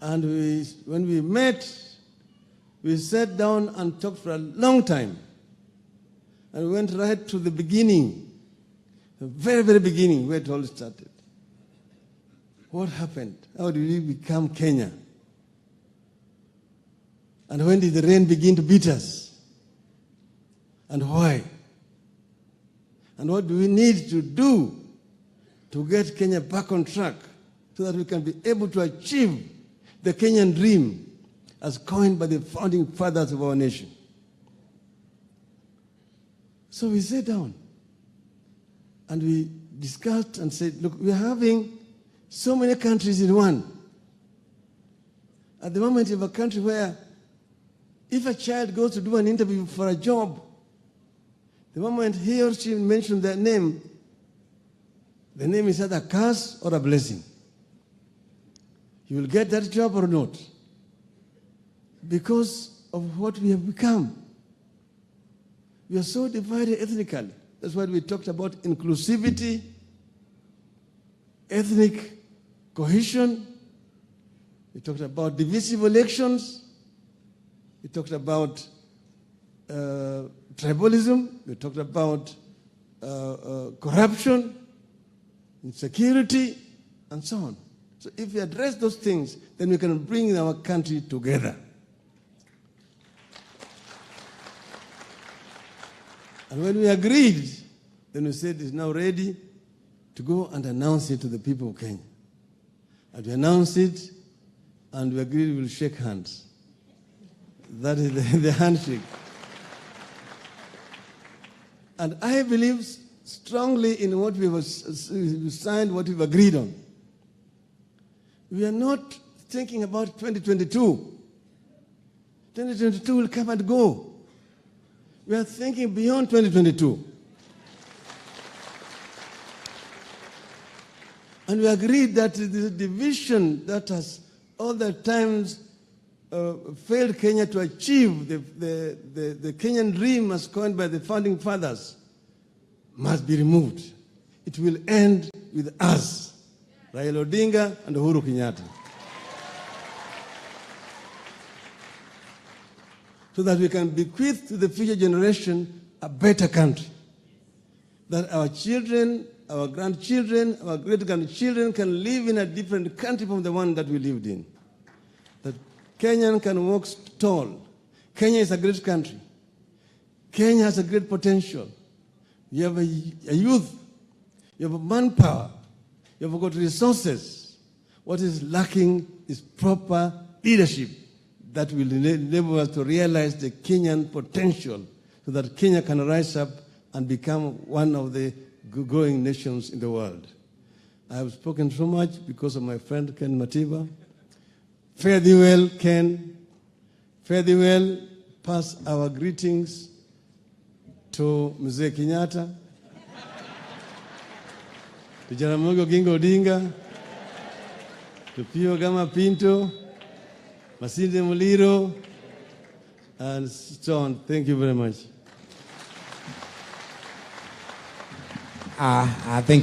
And when we met, we sat down and talked for a long time. And we went right to the beginning, the very, very beginning, where it all started. What happened? How did we become Kenya? And when did the rain begin to beat us? And why? And what do we need to do to get Kenya back on track so that we can be able to achieve the Kenyan dream as coined by the founding fathers of our nation? So we sat down and we discussed and said, look, we're having so many countries in one. At the moment, you have a country where if a child goes to do an interview for a job, the moment he or she mentions their name, the name is either a curse or a blessing. You will get that job or not, because of what we have become. We are so divided ethnically. That's why we talked about inclusivity, ethnic cohesion. We talked about divisive elections. We talked about tribalism. We talked about corruption, insecurity, and so on. So if we address those things, then we can bring our country together. And when we agreed, then we said it's now ready to go and announce it to the people of Kenya. And we announced it, and we agreed we will shake hands. That is the handshake. And I believe strongly in what we signed, what we've agreed on. We are not thinking about 2022. 2022 will come and go. We are thinking beyond 2022. And we agreed that the division that has all the times failed Kenya to achieve the Kenyan dream as coined by the founding fathers must be removed. It will end with us, RAILA ODINGA and Uhuru Kenyatta. So that we can bequeath to the future generation a better country. That our children, our grandchildren, our great-grandchildren can live in a different country from the one that we lived in. That Kenyan can walk tall. Kenya is a great country. Kenya has a great potential. You have a youth. You have a manpower. You have got resources. What is lacking is proper leadership that will enable us to realize the Kenyan potential so that Kenya can rise up and become one of the growing nations in the world. I have spoken so much because of my friend Ken Matiba. Fare thee well, Ken. Fare thee well. Pass our greetings to Mzee Kenyatta, to Jaramogi Oginga Odinga, to Pio Gama Pinto, Masinde Muliro, and so on. Thank you very much. Thank you.